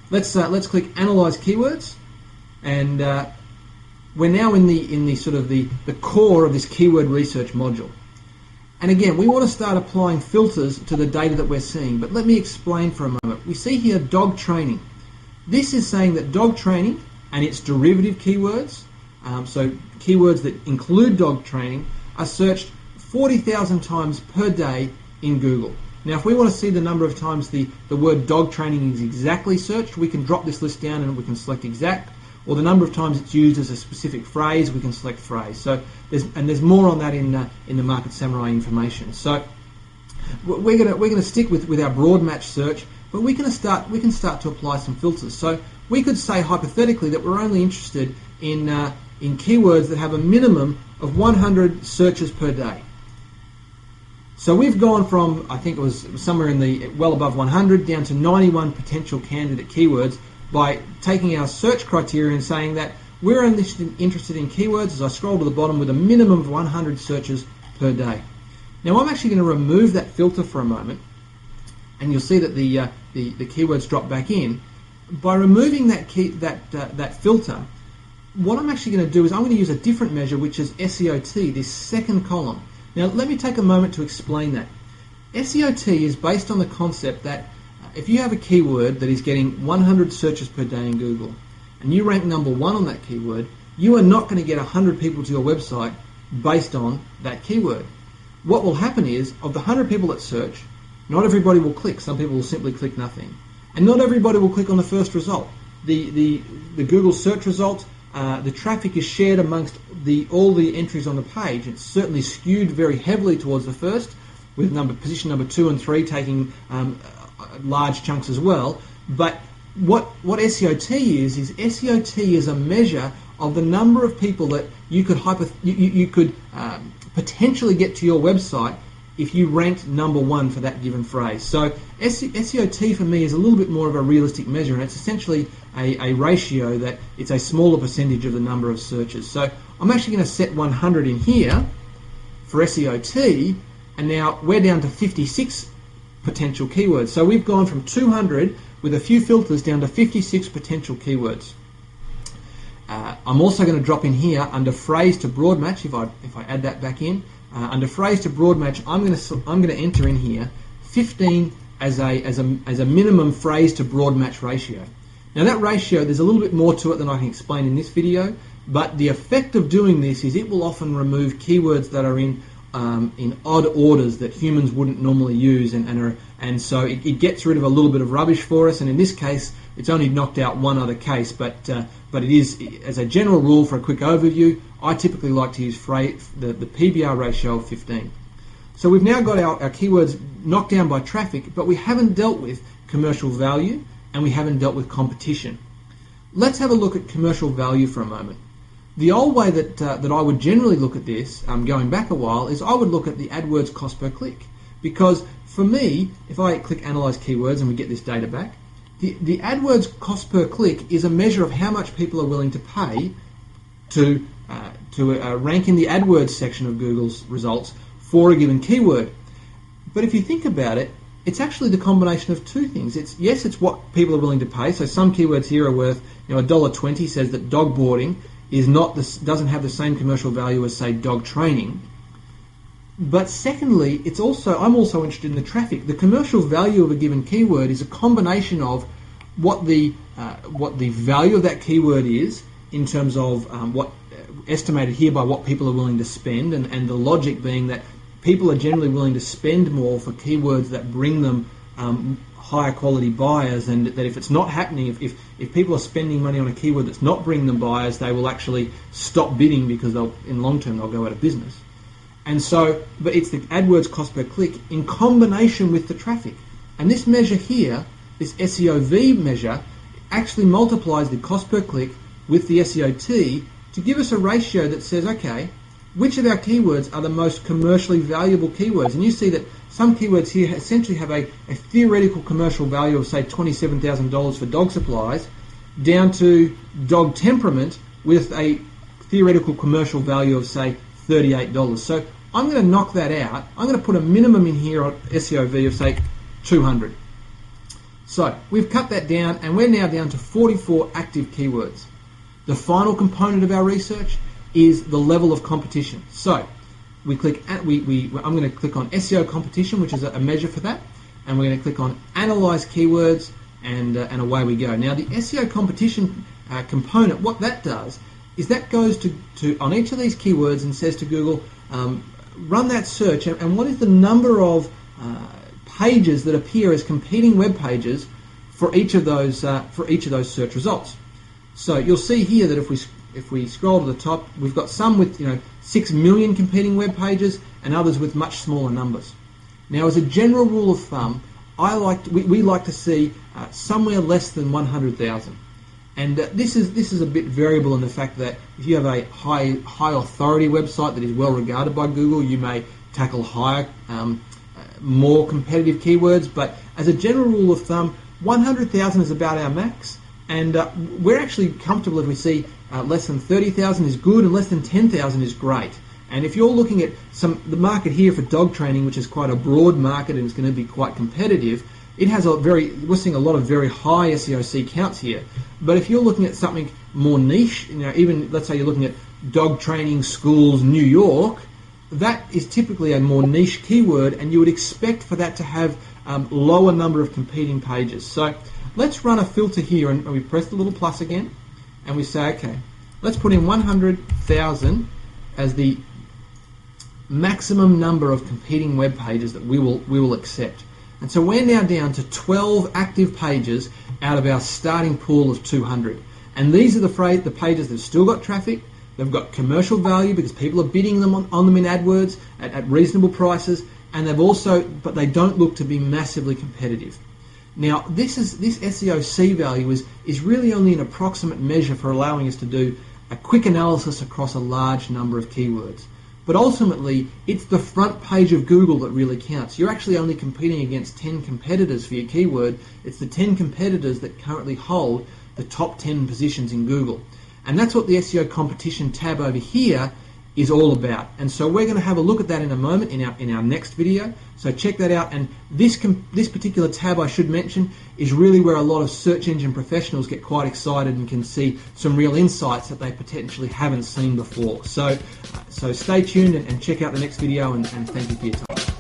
let's click Analyze Keywords, and we're now in the sort of the core of this keyword research module. And again, we want to start applying filters to the data that we're seeing. But let me explain for a moment. We see here dog training. This is saying that dog training and its derivative keywords, so keywords that include dog training, are searched 40,000 times per day in Google. Now, if we want to see the number of times the word dog training is exactly searched, we can drop this list down and we can select exact, or the number of times it's used as a specific phrase, we can select phrase. So there's more on that in the Market Samurai information. So we're gonna stick with our broad match search, but we can start to apply some filters. So we could say hypothetically that we're only interested in keywords that have a minimum of 100 searches per day. So we've gone from, I think it was somewhere in the well above 100 down to 91 potential candidate keywords by taking our search criteria and saying that we're only interested in keywords, as I scroll to the bottom, with a minimum of 100 searches per day. Now I'm actually going to remove that filter for a moment, and you'll see that the keywords drop back in. By removing that filter, what I'm actually going to do is I'm going to use a different measure, which is SEOT, this second column. Now let me take a moment to explain that. SEOT is based on the concept that if you have a keyword that is getting 100 searches per day in Google, and you rank number 1 on that keyword, you are not going to get 100 people to your website based on that keyword. What will happen is, of the 100 people that search, not everybody will click. Some people will simply click nothing. And not everybody will click on the first result. The Google search result, the traffic is shared amongst all the entries on the page. It's certainly skewed very heavily towards the first, with position number 2 and 3 taking large chunks as well. But what SEOT is SEOT is a measure of the number of people that you could potentially get to your website if you ranked number 1 for that given phrase. So SEOT for me is a little bit more of a realistic measure, and it's essentially a ratio that it's a smaller percentage of the number of searches. So I'm actually going to set 100 in here for SEOT, and now we're down to 56 potential keywords. So we've gone from 200 with a few filters down to 56 potential keywords. I'm also going to drop in here under phrase to broad match. If I add that back in, under phrase to broad match, I'm going to enter in here 15 as a minimum phrase to broad match ratio. Now that ratio, there's a little bit more to it than I can explain in this video, but the effect of doing this is it will often remove keywords that are in odd orders that humans wouldn't normally use, and so it gets rid of a little bit of rubbish for us. And in this case, it's only knocked out one other case, but it is, as a general rule for a quick overview, I typically like to use the PBR ratio of 15. So we've now got our keywords knocked down by traffic, but we haven't dealt with commercial value and we haven't dealt with competition. Let's have a look at commercial value for a moment. The old way that I would generally look at this, going back a while, is I would look at the AdWords cost per click. Because for me, if I click Analyze Keywords and we get this data back, the AdWords cost per click is a measure of how much people are willing to pay to rank in the AdWords section of Google's results for a given keyword. But if you think about it, it's actually the combination of two things. It's what people are willing to pay. So some keywords here are worth, $1.20 says that dog boarding doesn't have the same commercial value as, say, dog training. But secondly, I'm also interested in the traffic. The commercial value of a given keyword is a combination of what the value of that keyword is in terms of what estimated here by what people are willing to spend, and the logic being that people are generally willing to spend more for keywords that bring them higher quality buyers, and that if it's not happening, if people are spending money on a keyword that's not bringing them buyers, they will actually stop bidding because in long term they'll go out of business. And so, but it's the AdWords cost per click in combination with the traffic. And this measure here, this SEOV measure, actually multiplies the cost per click with the SEOT to give us a ratio that says, okay, which of our keywords are the most commercially valuable keywords? And you see that some keywords here essentially have a theoretical commercial value of, say, $27,000 for dog supplies, down to dog temperament with a theoretical commercial value of, say, $38. So I'm going to knock that out. I'm going to put a minimum in here on SEOV of, say, 200. So we've cut that down, and we're now down to 44 active keywords. The final component of our research is the level of competition. So we click at, I'm going to click on SEO competition, which is a measure for that, and we're going to click on analyze keywords, and away we go. Now the SEO competition component, what that does is that goes to on each of these keywords and says to Google, run that search, and what is the number of pages that appear as competing web pages for each of those search results. So you'll see here that if we scroll to the top, we've got some with 6 million competing web pages and others with much smaller numbers. Now, as a general rule of thumb, we like to see somewhere less than 100,000. And this is a bit variable in the fact that if you have a high authority website that is well regarded by Google, you may tackle higher, more competitive keywords. But as a general rule of thumb, 100,000 is about our max, and we're actually comfortable if we see less than 30,000 is good and less than 10,000 is great. And if you're looking at the market here for dog training, which is quite a broad market and it's going to be quite competitive, it has we're seeing a lot of very high SEOC counts here. But if you're looking at something more niche, even let's say you're looking at dog training schools New York, that is typically a more niche keyword, and you would expect for that to have lower number of competing pages. So let's run a filter here, and we press the little plus again, and we say, okay, let's put in 100,000 as the maximum number of competing web pages that we will accept. And so we're now down to 12 active pages out of our starting pool of 200. And these are the pages that have still got traffic, they've got commercial value because people are bidding them on them in AdWords at reasonable prices, and but they don't look to be massively competitive. Now, this SEOC value is really only an approximate measure for allowing us to do a quick analysis across a large number of keywords. But ultimately, it's the front page of Google that really counts. You're actually only competing against 10 competitors for your keyword. It's the 10 competitors that currently hold the top 10 positions in Google. And that's what the SEO competition tab over here is all about. And so we're going to have a look at that in a moment in our next video. So check that out. And this particular tab, I should mention, is really where a lot of search engine professionals get quite excited and can see some real insights that they potentially haven't seen before. So stay tuned and check out the next video, and thank you for your time.